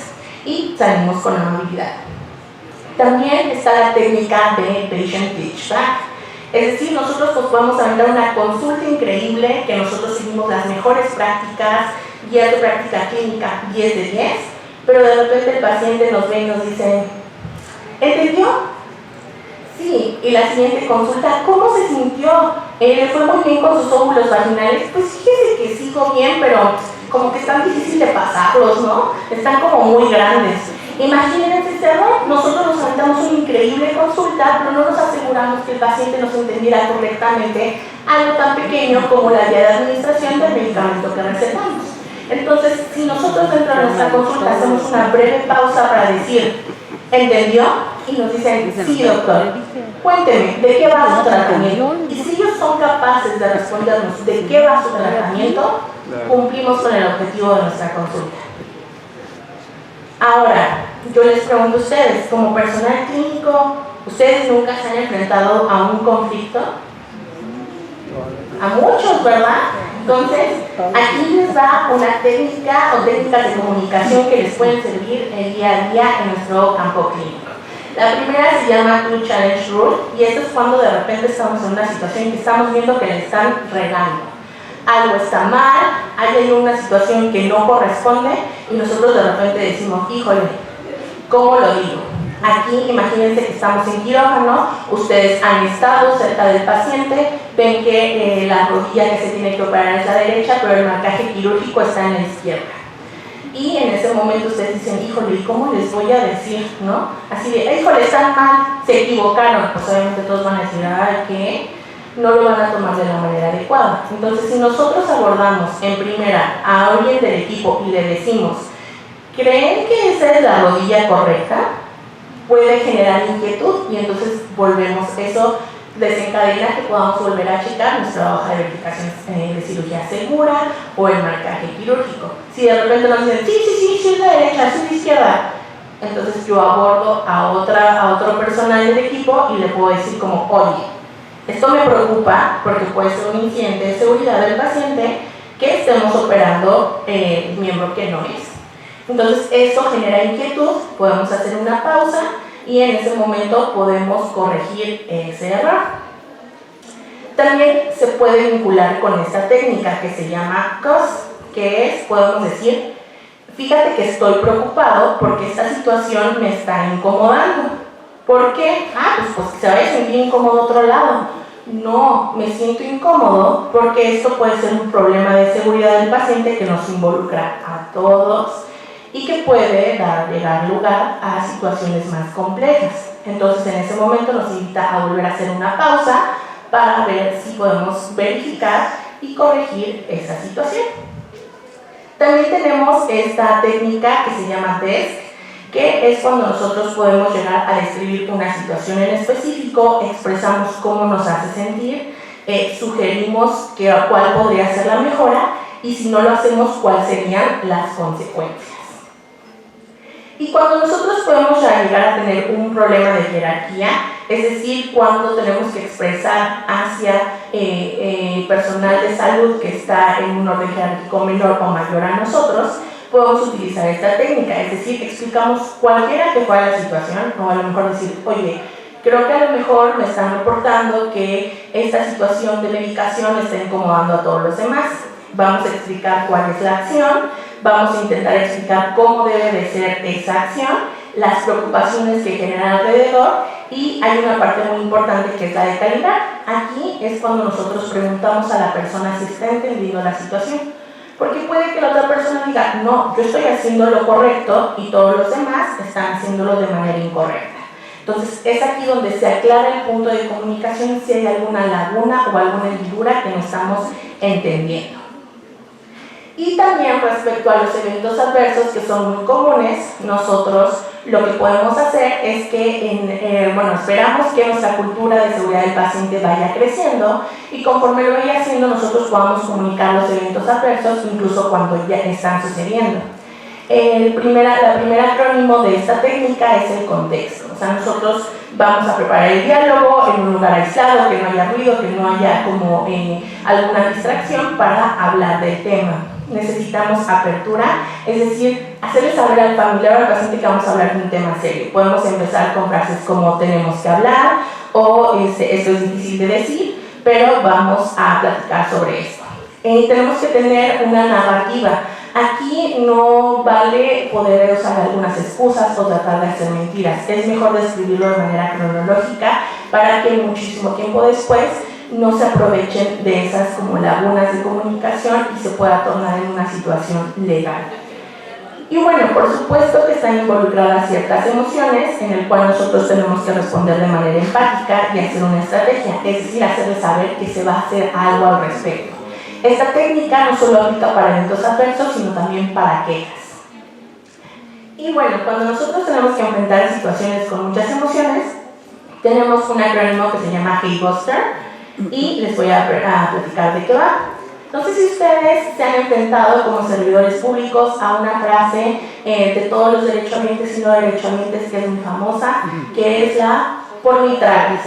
y salimos con amabilidad. También está la técnica de Patient Pitch Back. Es decir, nosotros pues podemos aventar una consulta increíble, que nosotros seguimos las mejores prácticas, guías de práctica clínica 10 de 10, pero de repente el paciente nos ve y nos dice, ¿entendió? Sí, y la siguiente consulta, ¿cómo se sintió? ¿Le fue muy bien con sus óvulos vaginales? Pues fíjese que sigo bien, pero como que están difíciles de pasarlos, ¿no? Están como muy grandes. Imagínense ese error, nosotros nos aventamos una increíble consulta, pero no nos aseguramos que el paciente nos entendiera correctamente algo tan pequeño como la guía de administración del medicamento que recetamos. Entonces, si nosotros dentro de nuestra consulta hacemos una breve pausa para decir, ¿entendió? Y nos dicen, sí doctor, cuénteme, ¿de qué va su tratamiento? Y si ellos son capaces de respondernos de qué va su tratamiento, cumplimos con el objetivo de nuestra consulta. Ahora, yo les pregunto a ustedes, como personal clínico, ¿ustedes nunca se han enfrentado a un conflicto? A muchos, ¿verdad? Entonces, aquí les va una técnica o técnicas de comunicación que les pueden servir el día a día en nuestro campo clínico. La primera se llama Two Challenge Rule, y esto es cuando de repente estamos en una situación que estamos viendo que le están regando. Algo está mal, hay una situación que no corresponde y nosotros de repente decimos, híjole, ¿cómo lo digo? Aquí imagínense que estamos en quirófano, ustedes han estado cerca del paciente, ven que la rodilla que se tiene que operar es la derecha, pero el marcaje quirúrgico está en la izquierda. Y en ese momento ustedes dicen, híjole, ¿y cómo les voy a decir? ¿No? Así de, híjole, están mal, se equivocaron. Pues obviamente todos van a decir, ay, ¿qué? No lo van a tomar de la manera adecuada. Entonces, si nosotros abordamos en primera a alguien del equipo y le decimos, ¿creen que esa es la rodilla correcta? Puede generar inquietud y entonces volvemos, eso desencadena que podamos volver a checar nuestra hoja de verificación de cirugía segura o el marcaje quirúrgico. Si de repente nos dicen, sí es la derecha, sí es la izquierda, entonces yo abordo a otro personal del equipo y le puedo decir como, oye, esto me preocupa porque puede ser un incidente de seguridad del paciente que estemos operando el miembro que no es. Entonces eso genera inquietud, podemos hacer una pausa y en ese momento podemos corregir ese error. También se puede vincular con esta técnica que se llama COS, que es, podemos decir, fíjate que estoy preocupado porque esta situación me está incomodando. ¿Por qué? Pues se vaya a sentir incómodo otro lado. No, me siento incómodo porque esto puede ser un problema de seguridad del paciente que nos involucra a todos y que puede llegar lugar a situaciones más complejas. Entonces en ese momento nos invita a volver a hacer una pausa para ver si podemos verificar y corregir esa situación. También tenemos esta técnica que se llama DESC, que es cuando nosotros podemos llegar a describir una situación en específico, expresamos cómo nos hace sentir, sugerimos cuál podría ser la mejora y si no lo hacemos, cuáles serían las consecuencias. Y cuando nosotros podemos llegar a tener un problema de jerarquía, es decir, cuando tenemos que expresar hacia personal de salud que está en un orden jerárquico menor o mayor a nosotros, podemos utilizar esta técnica, es decir, explicamos cualquiera que fuera la situación, o a lo mejor decir, oye, creo que a lo mejor me están reportando que esta situación de medicación está incomodando a todos los demás. Vamos a explicar cuál es la acción, vamos a intentar explicar cómo debe de ser esa acción, las preocupaciones que generan alrededor y hay una parte muy importante que es la de calidad. Aquí es cuando nosotros preguntamos a la persona si está entendiendo la situación. Porque puede que la otra persona diga, no, yo estoy haciendo lo correcto y todos los demás están haciéndolo de manera incorrecta. Entonces es aquí donde se aclara el punto de comunicación si hay alguna laguna o alguna hendidura que no estamos entendiendo. Y también respecto a los eventos adversos que son muy comunes, nosotros lo que podemos hacer es que, esperamos que nuestra cultura de seguridad del paciente vaya creciendo y conforme lo vaya haciendo nosotros podamos comunicar los eventos adversos incluso cuando ya están sucediendo. La primera acrónimo de esta técnica es el contexto. O sea, nosotros Vamos a preparar el diálogo en un lugar aislado, que no haya ruido, que no haya como alguna distracción para hablar del tema. Necesitamos apertura, es decir, hacerle saber al familiar o al paciente que vamos a hablar de un tema serio. Podemos empezar con frases como tenemos que hablar o esto es difícil de decir, pero vamos a platicar sobre esto. Tenemos que tener una narrativa. Aquí no vale poder usar algunas excusas o tratar de hacer mentiras. Es mejor describirlo de manera cronológica para que muchísimo tiempo después no se aprovechen de esas como lagunas de comunicación y se pueda tornar en una situación legal. Y bueno, por supuesto que están involucradas ciertas emociones en el cual nosotros tenemos que responder de manera empática y hacer una estrategia, es decir, hacerles saber que se va a hacer algo al respecto. Esta técnica no solo aplica para eventos adversos, sino también para quejas. Y bueno, cuando nosotros tenemos que enfrentar situaciones con muchas emociones, tenemos un acrónimo que se llama HeyBuster y les voy a platicar de qué va. No sé si ustedes se han enfrentado como servidores públicos a una frase de todos los derechohabientes y no derechohabientes que es muy famosa, que es la por mi tragues.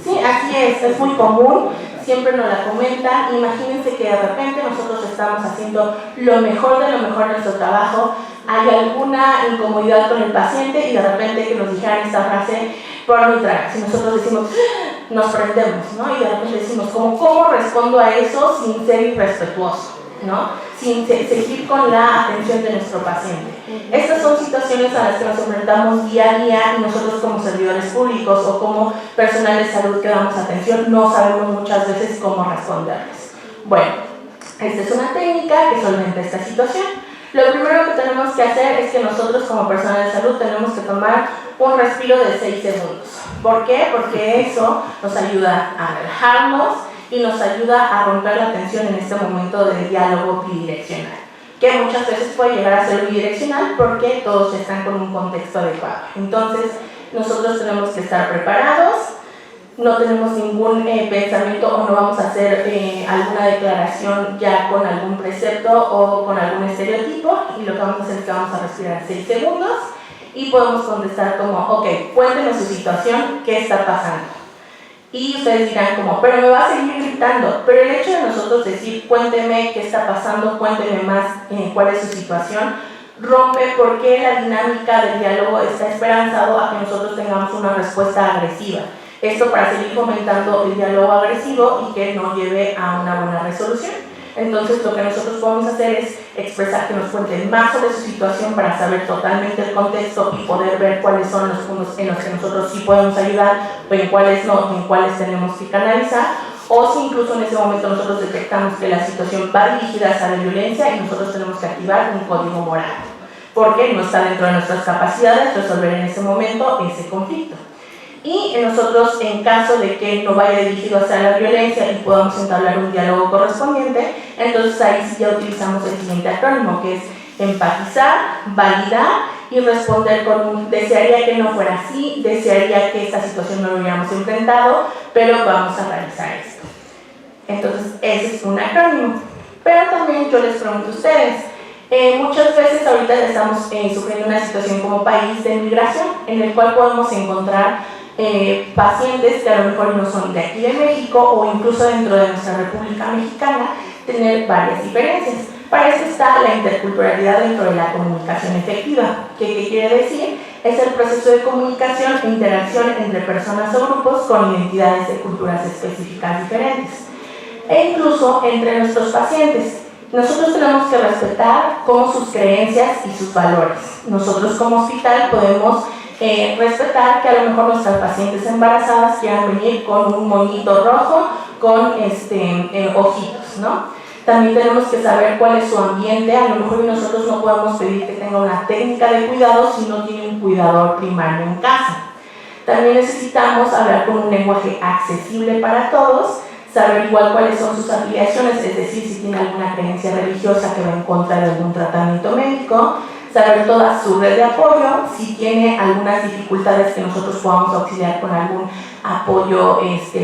Sí, así es muy común. Siempre nos la comentan. Imagínense que de repente nosotros estamos haciendo lo mejor de nuestro trabajo, hay alguna incomodidad con el paciente y de repente que nos dijeran esta frase por mi traga. Si nosotros decimos, nos prendemos, ¿no? Y de repente decimos, ¿cómo respondo a eso sin ser irrespetuoso, ¿no? Sin seguir con la atención de nuestro paciente? Estas son situaciones a las que nos enfrentamos día a día y nosotros como servidores públicos o como personal de salud que damos atención no sabemos muchas veces cómo responderles. Bueno, esta es una técnica que solventa esta situación. Lo primero que tenemos que hacer es que nosotros como personal de salud tenemos que tomar un respiro de 6 segundos. ¿Por qué? Porque eso nos ayuda a relajarnos y nos ayuda a romper la tensión en este momento de diálogo bidireccional, que muchas veces puede llegar a ser bidireccional porque todos están con un contexto adecuado. Entonces, nosotros tenemos que estar preparados, no tenemos ningún pensamiento o no vamos a hacer alguna declaración ya con algún precepto o con algún estereotipo, y lo que vamos a hacer es que vamos a respirar 6 segundos y podemos contestar como, ok, cuéntenme su situación, ¿qué está pasando? Y ustedes dirán como, pero me va a seguir gritando. Pero el hecho de nosotros decir, cuénteme qué está pasando, cuénteme más cuál es su situación, rompe porque la dinámica del diálogo está esperanzado a que nosotros tengamos una respuesta agresiva. Esto para seguir fomentando el diálogo agresivo y que no lleve a una buena resolución. Entonces lo que nosotros podemos hacer es expresar que nos cuenten más sobre su situación para saber totalmente el contexto y poder ver cuáles son los puntos en los que nosotros sí podemos ayudar o en cuáles no, en cuáles tenemos que canalizar, o si incluso en ese momento nosotros detectamos que la situación va dirigida hacia la violencia y nosotros tenemos que activar un código moral, porque no está dentro de nuestras capacidades resolver en ese momento ese conflicto. Y nosotros, en caso de que no vaya dirigido hacia la violencia y podamos entablar un diálogo correspondiente, entonces ahí sí ya utilizamos el siguiente acrónimo, que es empatizar, validar y responder con un desearía que no fuera así, desearía que esta situación no lo hubiéramos enfrentado, pero vamos a realizar esto. Entonces ese es un acrónimo. Pero también yo les pregunto a ustedes, muchas veces ahorita estamos sufriendo una situación como país de migración, en el cual podemos encontrar pacientes que a lo mejor no son de aquí de México o incluso dentro de nuestra República Mexicana, tener varias diferencias. Para eso está la interculturalidad dentro de la comunicación efectiva, que ¿qué quiere decir? Es el proceso de comunicación e interacción entre personas o grupos con identidades de culturas específicas diferentes, e incluso entre nuestros pacientes. Nosotros tenemos que respetar como sus creencias y sus valores. Nosotros como hospital podemos respetar que a lo mejor nuestras pacientes embarazadas quieran venir con un moñito rojo con ojitos, ¿no? También tenemos que saber cuál es su ambiente. A lo mejor nosotros no podemos pedir que tenga una técnica de cuidado si no tiene un cuidador primario en casa. También necesitamos hablar con un lenguaje accesible para todos, saber igual cuáles son sus afiliaciones, es decir, si tiene alguna creencia religiosa que va en contra de algún tratamiento médico, saber toda su red de apoyo, si tiene algunas dificultades que nosotros podamos auxiliar con algún apoyo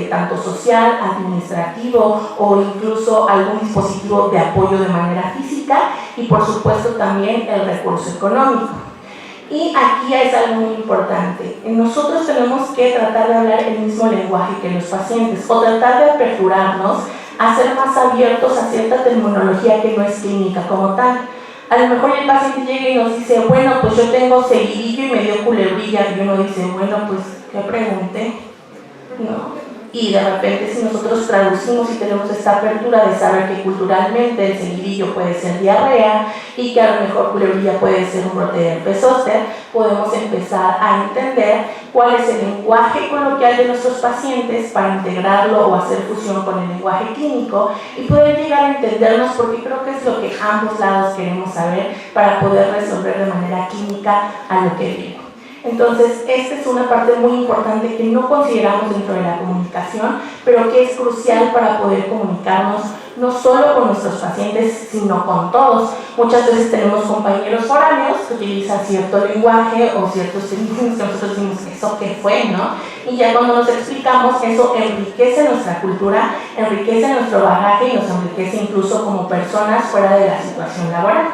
tanto social, administrativo o incluso algún dispositivo de apoyo de manera física, y por supuesto también el recurso económico. Y aquí es algo muy importante. Nosotros tenemos que tratar de hablar el mismo lenguaje que los pacientes o tratar de aperturarnos a ser más abiertos a cierta terminología que no es clínica como tal. A lo mejor el paciente llega y nos dice, bueno, pues yo tengo seguidillo y me dio culebrilla, y uno dice, bueno, pues, ¿qué pregunté? ¿No? Y de repente si nosotros traducimos y tenemos esta apertura de saber que culturalmente el seguidillo puede ser diarrea y que a lo mejor culebrilla puede ser un brote de herpes zóster, podemos empezar a entender cuál es el lenguaje coloquial de nuestros pacientes para integrarlo o hacer fusión con el lenguaje clínico y poder llegar a entendernos, porque creo que es lo que ambos lados queremos saber para poder resolver de manera clínica a lo que viene. Entonces, esta es una parte muy importante que no consideramos dentro de la comunicación, pero que es crucial para poder comunicarnos no solo con nuestros pacientes, sino con todos. Muchas veces tenemos compañeros foráneos que utilizan cierto lenguaje o ciertos términos que nosotros decimos, ¿eso qué fue? ¿No? Y ya cuando nos explicamos, eso enriquece nuestra cultura, enriquece nuestro bagaje y nos enriquece incluso como personas fuera de la situación laboral.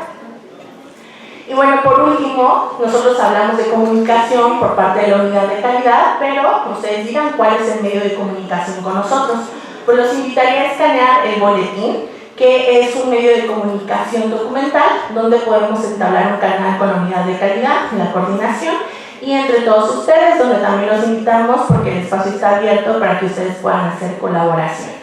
Y bueno, por último, nosotros hablamos de comunicación por parte de la unidad de calidad, pero ustedes digan cuál es el medio de comunicación con nosotros. Pues los invitaría a escanear el boletín, que es un medio de comunicación documental, donde podemos entablar un canal con la unidad de calidad, la coordinación, y entre todos ustedes, donde también los invitamos, porque el espacio está abierto para que ustedes puedan hacer colaboraciones.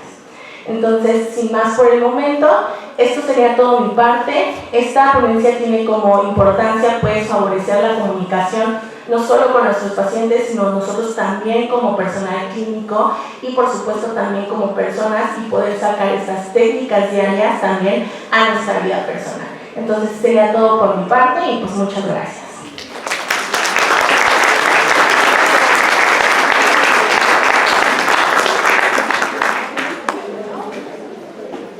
Entonces, sin más por el momento, esto sería todo mi parte. Esta ponencia tiene como importancia pues favorecer la comunicación no solo con nuestros pacientes, sino nosotros también como personal clínico y por supuesto también como personas, y poder sacar estas técnicas diarias también a nuestra vida personal. Entonces sería todo por mi parte y pues muchas gracias.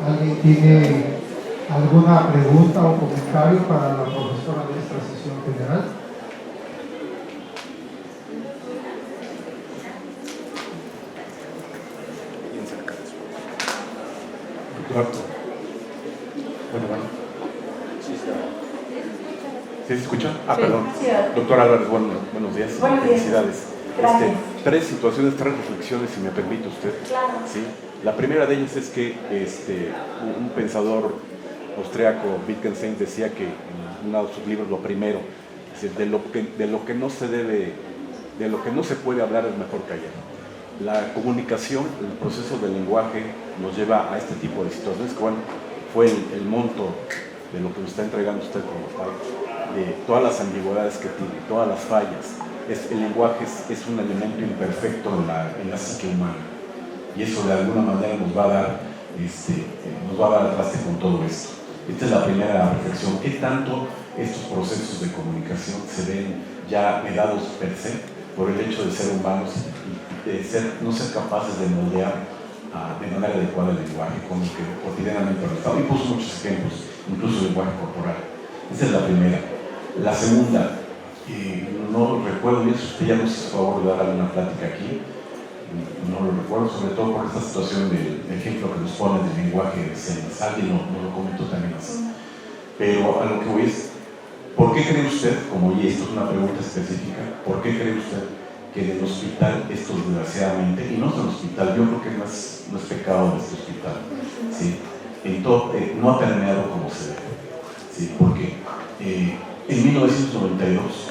¿Alguien tiene alguna pregunta o comentario para la profesora de esta sesión general? Bueno. ¿Sí se escucha? Sí, perdón. Sí. Doctor Álvarez, buenos días. Buenos días. Felicidades. Gracias. Tres situaciones, tres reflexiones, si me permite usted. Claro. ¿Sí? La primera de ellas es que un pensador austriaco, Wittgenstein, decía que en uno de sus libros, lo primero, es decir, de lo que no se puede hablar es mejor callar. La comunicación, el proceso del lenguaje nos lleva a este tipo de situaciones, que bueno, fue el monto de lo que nos está entregando usted como tal, de todas las ambigüedades que tiene, todas las fallas. El lenguaje es un elemento imperfecto en la psique humana, y eso de alguna manera nos va a dar al traste con todo esto. Esta es la primera reflexión. ¿Qué tanto estos procesos de comunicación se ven ya dados per se por el hecho de ser humanos y de no ser capaces de moldear de manera adecuada el lenguaje con el que cotidianamente lo estamos? Y puso muchos ejemplos, incluso el lenguaje corporal. Esa es la primera. La segunda, no lo recuerdo bien, si usted ya nos hizo favor de dar alguna plática aquí, no lo recuerdo, sobre todo por esta situación del ejemplo que nos pone del lenguaje de señas. Alguien no lo comentó también así. Pero a lo que voy es, ¿por qué cree usted, y esto es una pregunta específica, ¿por qué cree usted que en el hospital esto desgraciadamente, y no es el hospital, yo creo que no es pecado de este hospital, ¿sí? No ha permeado como se debe, ¿sí? Porque en 1992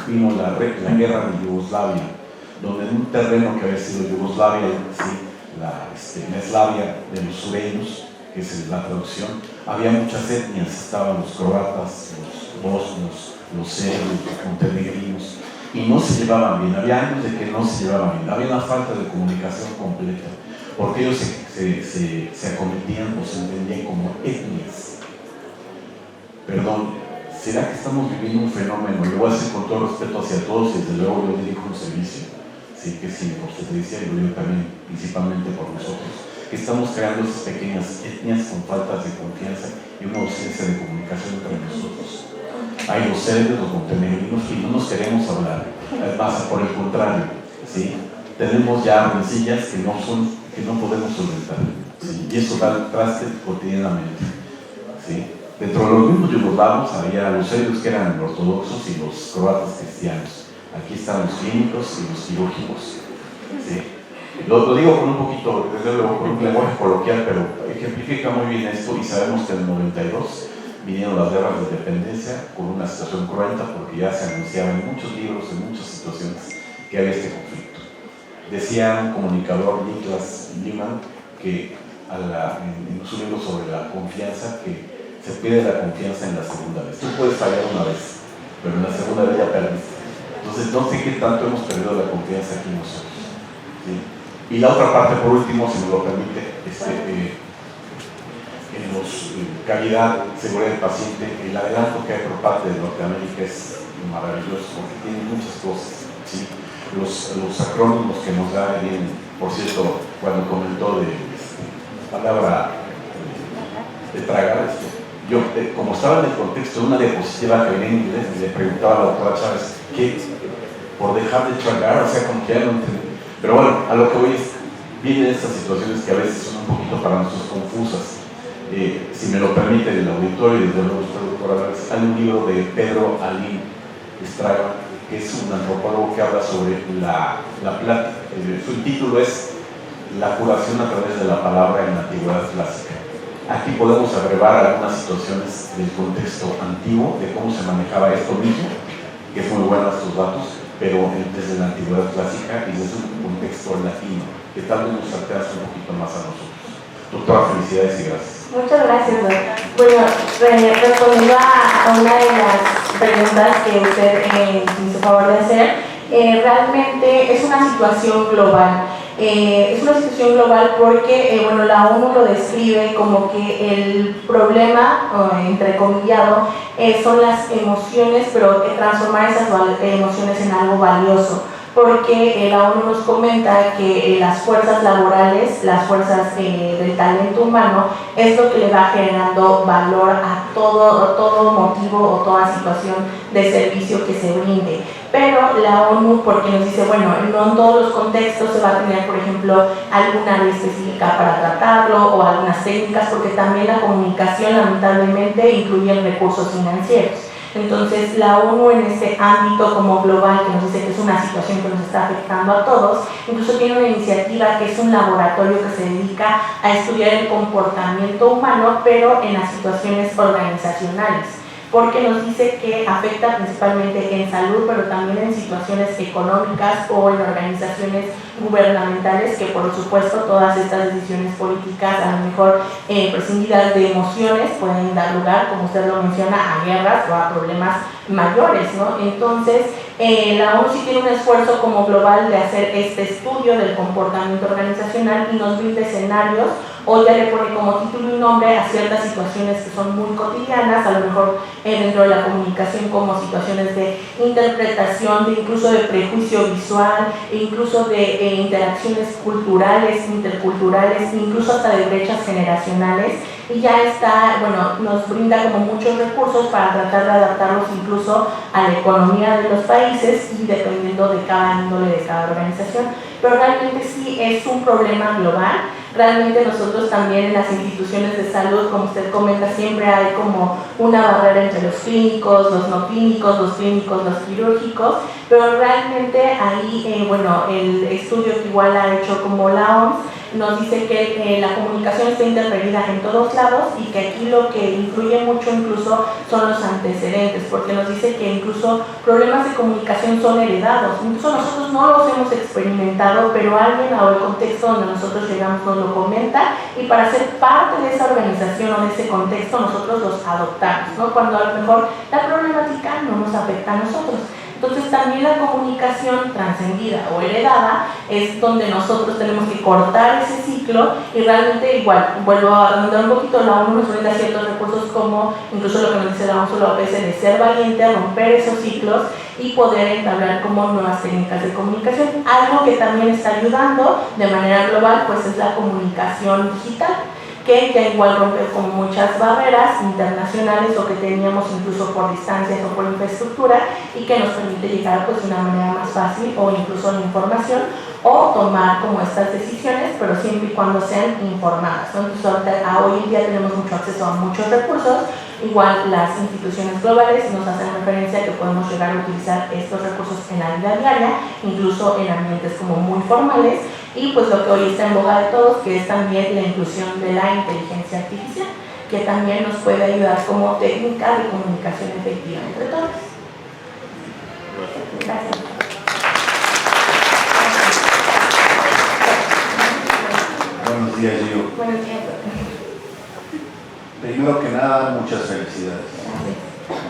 vino la guerra de Yugoslavia, donde en un terreno que había sido Yugoslavia, ¿sí? la Eslavia de los sureños, que es la traducción, había muchas etnias, estaban los croatas, los bosnios, los serbios, los montenegrinos, y no se llevaban bien. Había años de que no se llevaban bien, había una falta de comunicación completa, porque ellos se acometían o se entendían como etnias. Perdón, ¿será que estamos viviendo un fenómeno? Y lo voy a decir con todo respeto hacia todos, y desde luego yo dirijo un servicio, sí, que sí, por obstetricia, y lo digo también principalmente por nosotros, que estamos creando esas pequeñas etnias con faltas de confianza y una ausencia de comunicación entre nosotros. Hay los serbios, los montenegrinos, y no nos queremos hablar. Además, por el contrario, ¿sí? Tenemos ya rencillas que no podemos solventar, ¿sí? Y eso da el traste cotidianamente, ¿sí? Dentro de los mismos yugoslavos había los serbios que eran ortodoxos y los croatas cristianos. Aquí están los clínicos y los quirúrgicos. ¿Sí? Lo digo con un poquito, desde luego, con un lenguaje coloquial, pero ejemplifica muy bien esto, y sabemos que en el 92 vinieron las guerras de independencia con una situación cruenta, porque ya se anunciaba en muchos libros, en muchas situaciones, que había este conflicto. Decía un comunicador, Niklas Luhmann, que en su libro sobre la confianza, que se pierde la confianza en la segunda vez. Tú puedes fallar una vez, pero en la segunda vez ya perdiste. Entonces, no sé qué tanto hemos perdido la confianza aquí nosotros. ¿Sí? Y la otra parte, por último, si me lo permite, en calidad, seguridad del paciente, el adelanto que hay por parte de Norteamérica es maravilloso, porque tiene muchas cosas. ¿Sí? Los acrónimos que nos da bien, por cierto, cuando comentó de palabra de tragar, yo, como estaba en el contexto de una diapositiva que venía en inglés, y le preguntaba a la doctora Chávez, ¿qué? Por dejar de tragar, o sea, como que ya no entendí. Pero bueno, a lo que voy es, vienen estas situaciones que a veces son un poquito para nosotros confusas. Si me lo permite el auditorio y desde luego usted, doctora, hay un libro de Pedro Alín Estraga, que es un antropólogo que habla sobre la plática. Su título es La curación a través de la palabra en la antigüedad clásica. Aquí podemos agregar algunas situaciones del contexto antiguo, de cómo se manejaba esto mismo, que es muy bueno estos datos, pero desde la antigüedad clásica y desde un contexto latino, que tal vez nos alcanza un poquito más a nosotros. Doctora, felicidades y gracias. Muchas gracias, doctor. Bueno, respondiendo a una de las preguntas que usted me hizo favor de hacer, realmente es una situación global. Es una situación global porque bueno, la ONU lo describe como que el problema, entrecomillado, son las emociones, pero transformar esas emociones en algo valioso. Porque la ONU nos comenta que las fuerzas laborales, las fuerzas del talento humano, es lo que le va generando valor a todo motivo o toda situación de servicio que se brinde. Pero la ONU, porque nos dice, bueno, no en todos los contextos se va a tener, por ejemplo, alguna área específica para tratarlo o algunas técnicas, porque también la comunicación lamentablemente incluye recursos financieros. Entonces, la ONU en este ámbito como global, que nos dice que es una situación que nos está afectando a todos, incluso tiene una iniciativa que es un laboratorio que se dedica a estudiar el comportamiento humano, pero en las situaciones organizacionales, porque nos dice que afecta principalmente en salud, pero también en situaciones económicas o en organizaciones gubernamentales, que por supuesto todas estas decisiones políticas, a lo mejor prescindidas de emociones, pueden dar lugar, como usted lo menciona, a guerras o a problemas mayores, ¿no? Entonces, la ONU sí tiene un esfuerzo como global de hacer este estudio del comportamiento organizacional y nos brinda escenarios, o ya le pone como título y nombre a ciertas situaciones que son muy cotidianas, a lo mejor dentro de la comunicación, como situaciones de interpretación, de incluso de prejuicio visual, e incluso de interacciones culturales, interculturales, incluso hasta de brechas generacionales. Y ya está, bueno, nos brinda como muchos recursos para tratar de adaptarlos incluso a la economía de los países y dependiendo de cada índole de cada organización. Pero realmente sí es un problema global. Realmente nosotros también en las instituciones de salud, como usted comenta, siempre hay como una barrera entre los clínicos, los no clínicos, los clínicos, los quirúrgicos, pero realmente ahí, bueno, el estudio que igual ha hecho como la OMS nos dice que la comunicación está interferida en todos lados y que aquí lo que influye mucho incluso son los antecedentes, porque nos dice que incluso problemas de comunicación son heredados, incluso nosotros no los hemos experimentado, pero alguien o el contexto donde nosotros llegamos nos lo comenta y para ser parte de esa organización o de ese contexto nosotros los adoptamos, ¿no? Cuando a lo mejor la problemática no nos afecta a nosotros. Entonces también la comunicación trascendida o heredada es donde nosotros tenemos que cortar ese ciclo y realmente igual, vuelvo a redondar un poquito, la ONU nos brinda ciertos recursos como incluso lo que nos dice la ONU López de ser valiente, romper esos ciclos y poder entablar como nuevas técnicas de comunicación. Algo que también está ayudando de manera global pues es la comunicación digital, que ya igual rompe con muchas barreras internacionales o que teníamos incluso por distancias o por infraestructura y que nos permite llegar pues de una manera más fácil o incluso la información o tomar como estas decisiones, pero siempre y cuando sean informadas, ¿no? Entonces hoy en día tenemos mucho acceso a muchos recursos, Igual las instituciones globales nos hacen referencia a que podemos llegar a utilizar estos recursos en la vida diaria, incluso en ambientes como muy formales, y pues lo que hoy está en boga de todos, que es también la inclusión de la inteligencia artificial, que también nos puede ayudar como técnica de comunicación efectiva entre todos. Gracias. Buenos días, Gio. Buenos días. Primero que nada, muchas felicidades.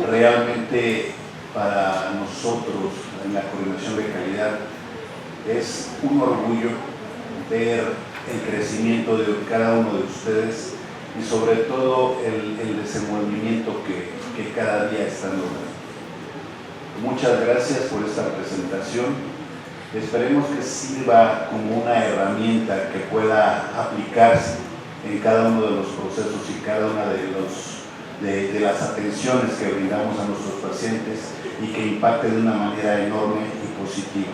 Realmente para nosotros en la coordinación de calidad es un orgullo ver el crecimiento de cada uno de ustedes y sobre todo el desenvolvimiento que cada día están logrando. Muchas gracias por esta presentación. Esperemos que sirva como una herramienta que pueda aplicarse en cada uno de los procesos y cada una de las atenciones que brindamos a nuestros pacientes y que impacte de una manera enorme y positiva.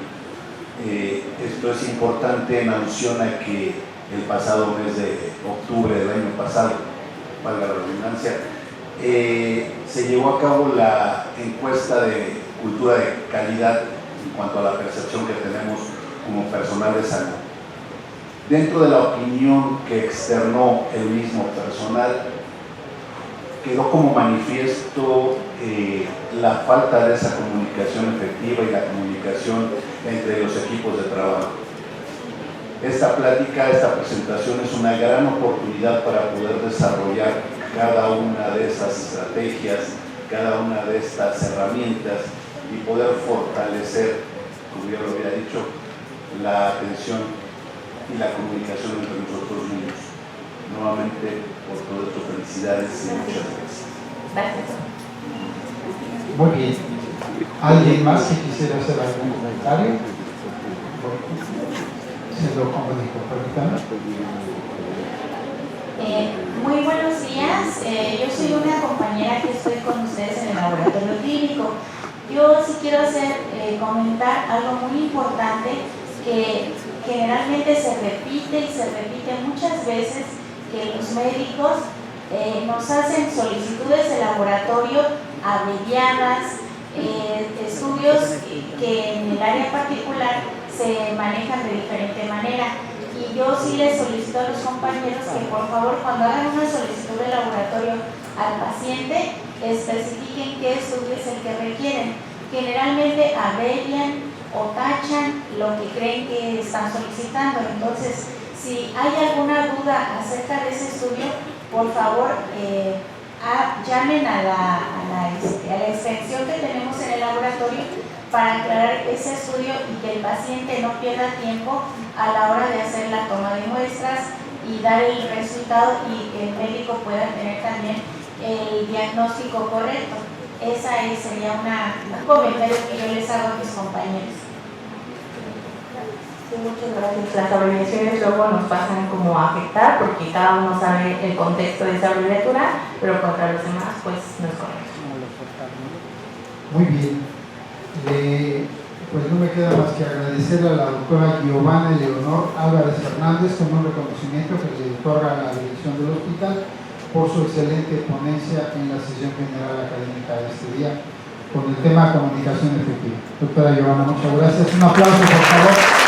Esto es importante en alusión a que el pasado mes de octubre del año pasado, valga la redundancia, se llevó a cabo la encuesta de cultura de calidad en cuanto a la percepción que tenemos como personal de salud. Dentro de la opinión que externó el mismo personal, quedó como manifiesto la falta de esa comunicación efectiva y la comunicación entre los equipos de trabajo. Esta plática, esta presentación es una gran oportunidad para poder desarrollar cada una de estas estrategias, cada una de estas herramientas y poder fortalecer, como ya lo había dicho, la atención y la comunicación entre nosotros mismos. Nuevamente, por todo esto, felicidades y muchas gracias. Gracias. Muy bien. ¿Alguien más que quisiera hacer algún comentario? Se lo comunico, permítame. Muy buenos días. Yo soy una compañera que estoy con ustedes en el laboratorio clínico. Yo sí quiero comentar algo muy importante que generalmente se repite muchas veces, que los médicos nos hacen solicitudes de laboratorio abreviadas, estudios que en el área particular se manejan de diferente manera. Y yo sí les solicito a los compañeros que por favor cuando hagan una solicitud de laboratorio al paciente especifiquen qué estudio es el que requieren. Generalmente abrevian o tachan lo que creen que están solicitando. Entonces, si hay alguna duda acerca de ese estudio, por favor llamen a la extensión que tenemos en el laboratorio para aclarar ese estudio y que el paciente no pierda tiempo a la hora de hacer la toma de muestras y dar el resultado y que el médico pueda tener también el diagnóstico correcto. Esa sería un comentario que yo les hago a mis compañeros. Sí, muchas gracias. Las abreviaciones luego nos pasan como a afectar porque cada uno sabe el contexto de esa abreviatura, pero contra los demás pues no es correcto. Muy bien. Pues no me queda más que agradecer a la doctora Giovanna Leonor Álvarez Hernández con un reconocimiento que le otorga a la dirección del hospital por su excelente ponencia en la sesión general académica de este día con el tema comunicación efectiva. Doctora Giovanna, muchas gracias. Un aplauso, por favor.